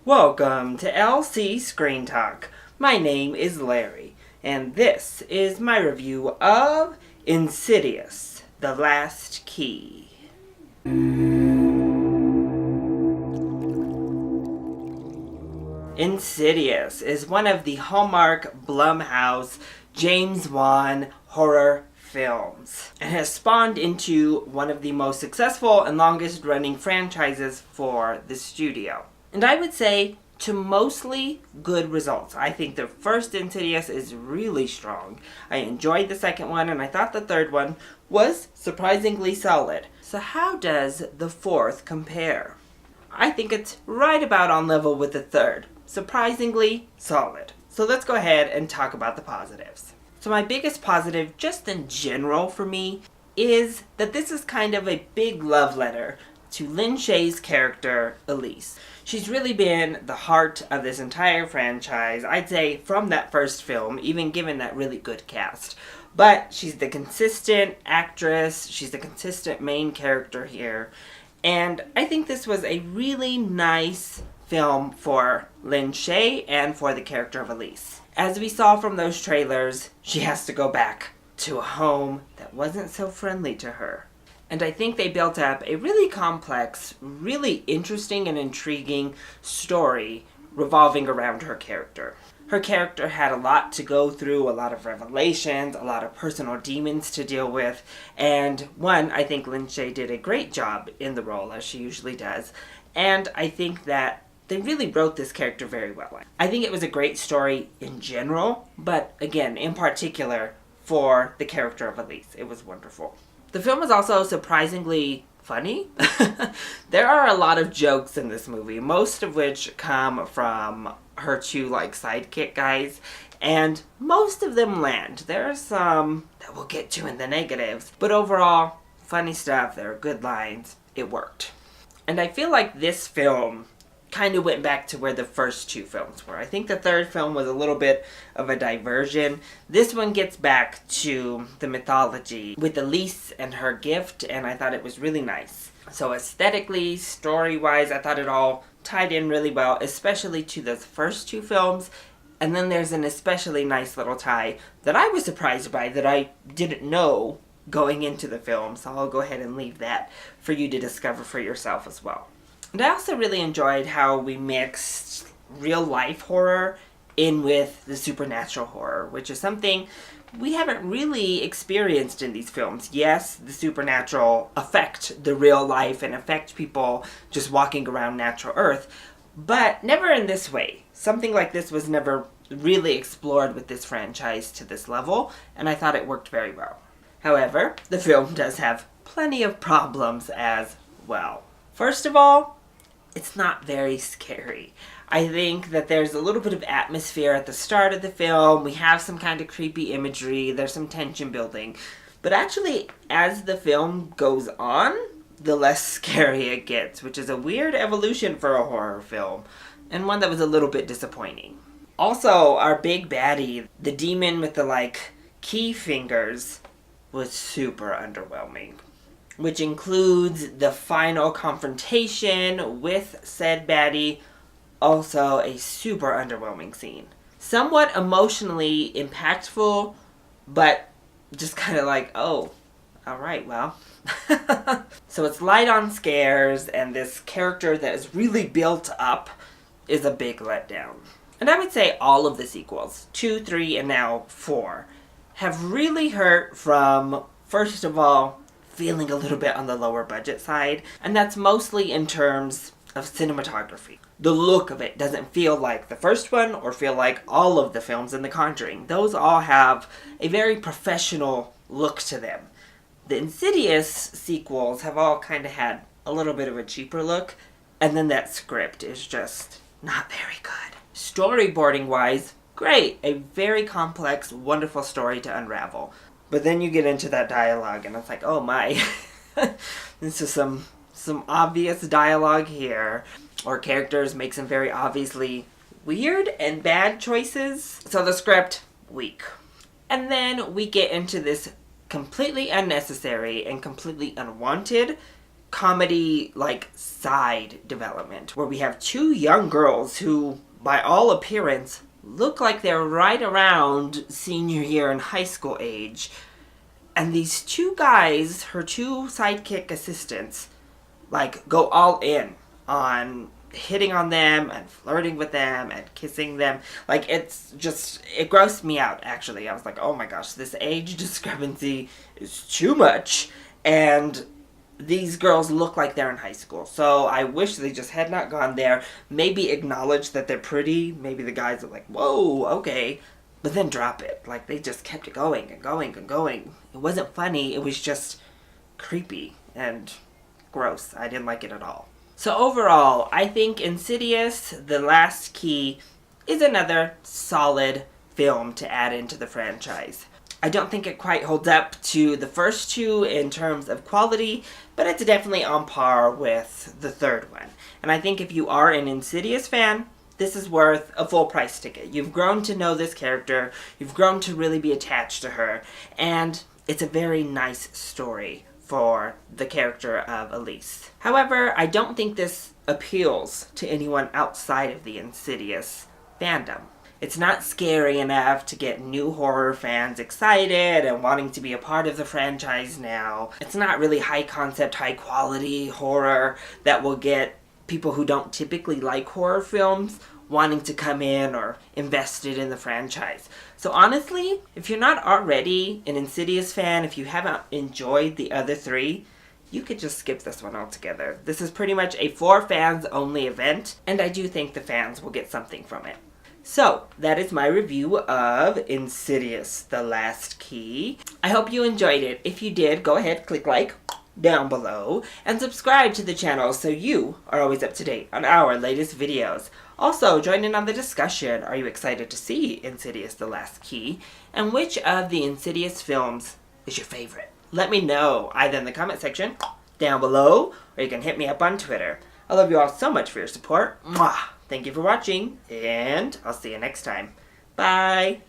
Welcome to LC Screen Talk. My name is Larry, and this is my review of Insidious, The Last Key. Insidious is one of the Hallmark Blumhouse James Wan horror films and has spawned into one of the most successful and longest running franchises for the studio. And I would say to mostly good results. I think the first Insidious is really strong. I enjoyed the second one, and I thought the third one was surprisingly solid. So how does the fourth compare? I think it's right about on level with the third. Surprisingly solid. So let's go ahead and talk about the positives. So my biggest positive, just in general for me, is that this is kind of a big love letter to Lin Shaye's character, Elise. She's really been the heart of this entire franchise, I'd say from that first film, even given that really good cast. But she's the consistent actress, she's the consistent main character here, and I think this was a really nice film for Lin Shaye and for the character of Elise. As we saw from those trailers, she has to go back to a home that wasn't so friendly to her. And I think they built up a really complex, really interesting and intriguing story revolving around her character. Her character had a lot to go through, a lot of revelations, a lot of personal demons to deal with, and one, I think Lin Shaye did a great job in the role, as she usually does, and I think that they really wrote this character very well. I think it was a great story in general, but again, in particular, for the character of Elise. It was wonderful. The film is also surprisingly funny. There are a lot of jokes in this movie, most of which come from her two sidekick guys, and most of them land. There are some that we'll get to in the negatives, but overall, funny stuff, there are good lines, it worked. And I feel like this film kind of went back to where the first two films were. I think the third film was a little bit of a diversion. This one gets back to the mythology with Elise and her gift, and I thought it was really nice. So aesthetically, story-wise, I thought it all tied in really well, especially to those first two films. And then there's an especially nice little tie that I was surprised by that I didn't know going into the film, so I'll go ahead and leave that for you to discover for yourself as well. And I also really enjoyed how we mixed real-life horror in with the supernatural horror, which is something we haven't really experienced in these films. Yes, the supernatural affect the real life and affect people just walking around natural earth, but never in this way. Something like this was never really explored with this franchise to this level, and I thought it worked very well. However, the film does have plenty of problems as well. First of all, it's not very scary. I think that there's a little bit of atmosphere at the start of the film. We have some kind of creepy imagery. There's some tension building. But actually, as the film goes on, the less scary it gets, which is a weird evolution for a horror film, and one that was a little bit disappointing. Also, our big baddie, the demon with the, key fingers, was super underwhelming, which includes the final confrontation with said baddie, also a super underwhelming scene. Somewhat emotionally impactful, but just kind of oh, alright, well. So it's light on scares, and this character that is really built up is a big letdown. And I would say all of the sequels, 2, 3, and now 4, have really hurt from, first of all, feeling a little bit on the lower budget side, and that's mostly in terms of cinematography. The look of it doesn't feel like the first one or feel like all of the films in The Conjuring. Those all have a very professional look to them. The Insidious sequels have all kind of had a little bit of a cheaper look, and then that script is just not very good. Storyboarding wise, great. A very complex, wonderful story to unravel. But then you get into that dialogue, and it's oh my, this is some obvious dialogue here. Or characters make some very obviously weird and bad choices. So the script, weak. And then we get into this completely unnecessary and completely unwanted comedy, like, side development where we have two young girls who, by all appearance, look like they're right around senior year in high school age. And these two guys, her two sidekick assistants, like, go all in on hitting on them and flirting with them and kissing them. Like, it's just, it grossed me out, actually. I was like, oh my gosh, this age discrepancy is too much. And these girls look like they're in high school. So I wish they just had not gone there. Maybe acknowledge that they're pretty. Maybe the guys are like, whoa, okay. But then drop it. Like, they just kept it going and going and going. It wasn't funny. It was just creepy and gross. I didn't like it at all. So overall, I think Insidious, The Last Key, is another solid film to add into the franchise. I don't think it quite holds up to the first two in terms of quality, but it's definitely on par with the third one. And I think if you are an Insidious fan, this is worth a full price ticket. You've grown to know this character, you've grown to really be attached to her, and it's a very nice story for the character of Elise. However, I don't think this appeals to anyone outside of the Insidious fandom. It's not scary enough to get new horror fans excited and wanting to be a part of the franchise now. It's not really high concept, high quality horror that will get people who don't typically like horror films wanting to come in or invested in the franchise. So honestly, if you're not already an Insidious fan, if you haven't enjoyed the other three, you could just skip this one altogether. This is pretty much a for fans only event, and I do think the fans will get something from it. So, that is my review of Insidious, The Last Key. I hope you enjoyed it. If you did, go ahead, click like down below, and subscribe to the channel so you are always up to date on our latest videos. Also, join in on the discussion. Are you excited to see Insidious, The Last Key? And which of the Insidious films is your favorite? Let me know either in the comment section down below, or you can hit me up on Twitter. I love you all so much for your support. Mwah! Thank you for watching, and I'll see you next time. Bye!